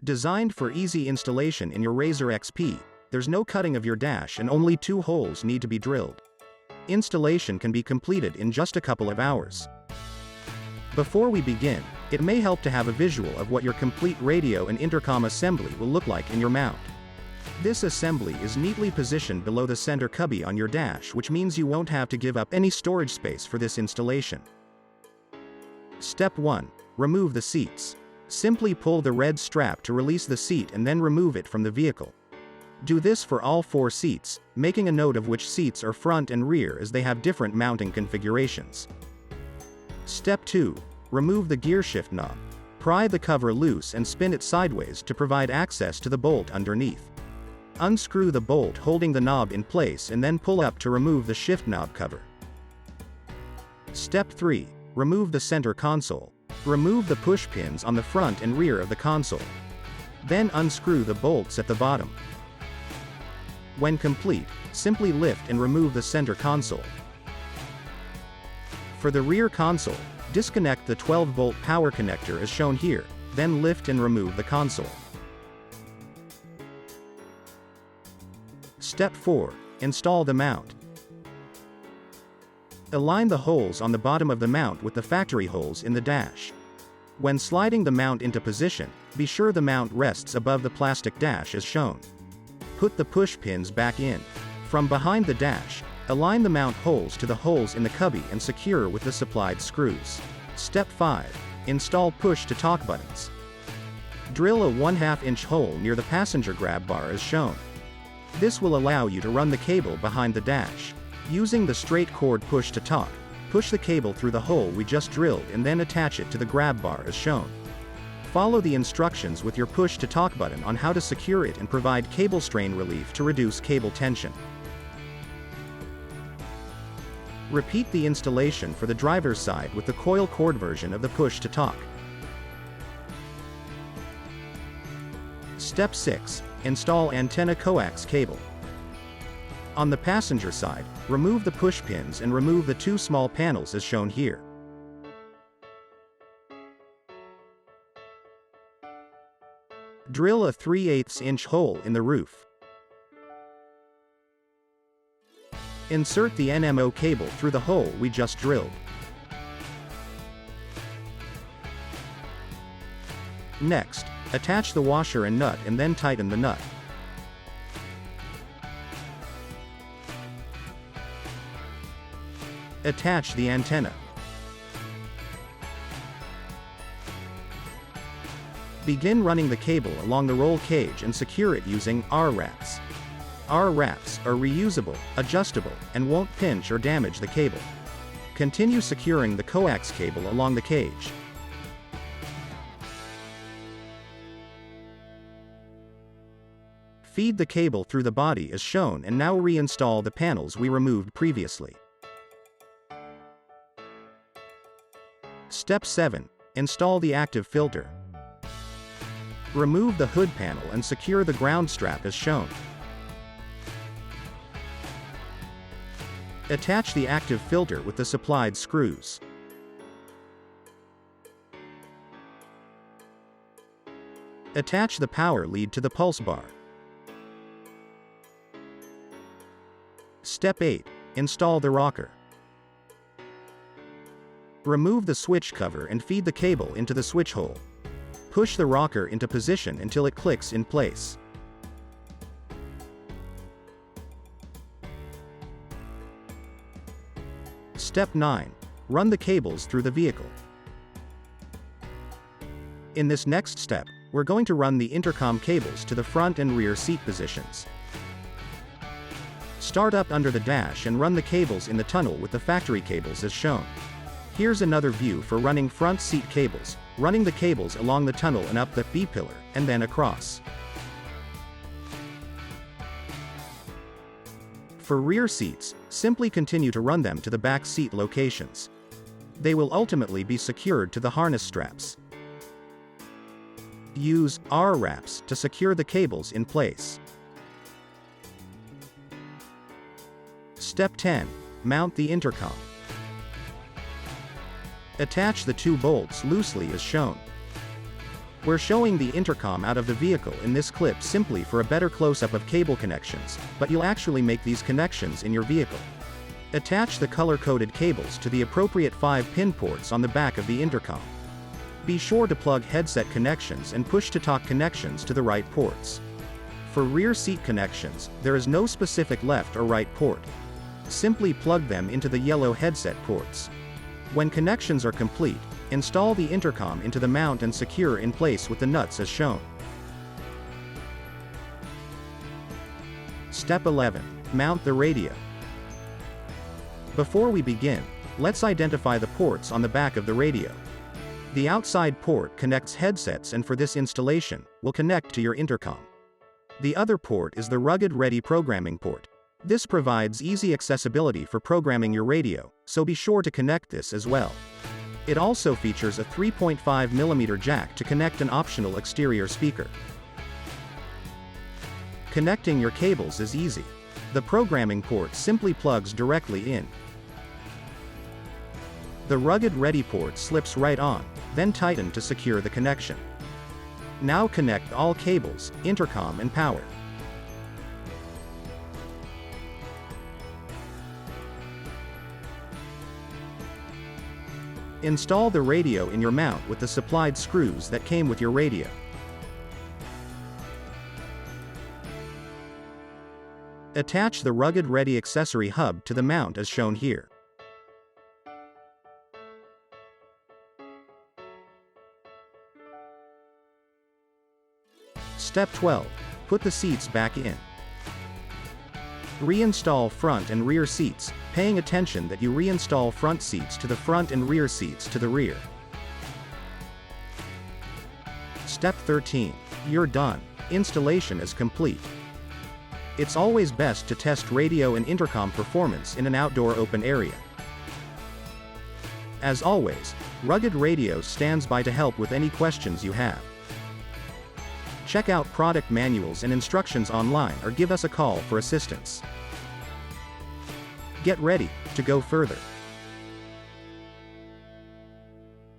Designed for easy installation in your RZR XP, there's no cutting of your dash and only 2 holes need to be drilled. Installation can be completed in just a couple of hours. Before we begin, it may help to have a visual of what your complete radio and intercom assembly will look like in your mount. This assembly is neatly positioned below the center cubby on your dash, which means you won't have to give up any storage space for this installation. Step 1. Remove the seats. Simply pull the red strap to release the seat and then remove it from the vehicle. Do this for all 4 seats, making a note of which seats are front and rear as they have different mounting configurations. Step 2. Remove the gear shift knob. Pry the cover loose and spin it sideways to provide access to the bolt underneath. Unscrew the bolt holding the knob in place and then pull up to remove the shift knob cover. Step 3. Remove the center console. Remove the push pins on the front and rear of the console. Then unscrew the bolts at the bottom. When complete, simply lift and remove the center console. For the rear console, disconnect the 12-volt power connector as shown here, then lift and remove the console. Step 4. Install the mount. Align the holes on the bottom of the mount with the factory holes in the dash. When sliding the mount into position, be sure the mount rests above the plastic dash as shown. Put the push pins back in. From behind the dash, align the mount holes to the holes in the cubby and secure with the supplied screws. Step 5. Install push-to-talk buttons. Drill a 1/2 inch hole near the passenger grab bar as shown. This will allow you to run the cable behind the dash. Using the straight cord push-to-talk, push the cable through the hole we just drilled and then attach it to the grab bar as shown. Follow the instructions with your push-to-talk button on how to secure it and provide cable strain relief to reduce cable tension. Repeat the installation for the driver's side with the coil cord version of the push-to-talk. Step 6. Install antenna coax cable. On the passenger side, remove the push pins and remove the 2 small panels as shown here. Drill a 3/8 inch hole in the roof. Insert the NMO cable through the hole we just drilled. Next, attach the washer and nut and then tighten the nut. Attach the antenna. Begin running the cable along the roll cage and secure it using R-wraps. R-wraps are reusable, adjustable, and won't pinch or damage the cable. Continue securing the coax cable along the cage. Feed the cable through the body as shown and now reinstall the panels we removed previously. Step 7. Install the active filter. Remove the hood panel and secure the ground strap as shown. Attach the active filter with the supplied screws. Attach the power lead to the pulse bar. Step 8. Install the rocker. Remove the switch cover and feed the cable into the switch hole. Push the rocker into position until it clicks in place. Step 9. Run the cables through the vehicle. In this next step, we're going to run the intercom cables to the front and rear seat positions. Start up under the dash and run the cables in the tunnel with the factory cables as shown. Here's another view for running front seat cables, running the cables along the tunnel and up the B-pillar, and then across. For rear seats, simply continue to run them to the back seat locations. They will ultimately be secured to the harness straps. Use R-wraps to secure the cables in place. Step 10. Mount the intercom. Attach the 2 bolts loosely as shown. We're showing the intercom out of the vehicle in this clip simply for a better close-up of cable connections, but you'll actually make these connections in your vehicle. Attach the color-coded cables to the appropriate 5-pin ports on the back of the intercom. Be sure to plug headset connections and push-to-talk connections to the right ports. For rear seat connections, there is no specific left or right port. Simply plug them into the yellow headset ports. When connections are complete, install the intercom into the mount and secure in place with the nuts as shown. Step 11. Mount the radio. Before we begin, let's identify the ports on the back of the radio. The outside port connects headsets and for this installation, will connect to your intercom. The other port is the rugged ready programming port. This provides easy accessibility for programming your radio, so be sure to connect this as well. It also features a 3.5mm jack to connect an optional exterior speaker. Connecting your cables is easy. The programming port simply plugs directly in. The rugged ready port slips right on, then tighten to secure the connection. Now connect all cables, intercom and power. Install the radio in your mount with the supplied screws that came with your radio. Attach the rugged ready accessory hub to the mount as shown here. Step 12. Put the seats back in. Reinstall front and rear seats, paying attention that you reinstall front seats to the front and rear seats to the rear. Step 13. You're done. Installation is complete. It's always best to test radio and intercom performance in an outdoor open area. As always, Rugged Radio stands by to help with any questions you have. Check out product manuals and instructions online or give us a call for assistance. Get ready to go further.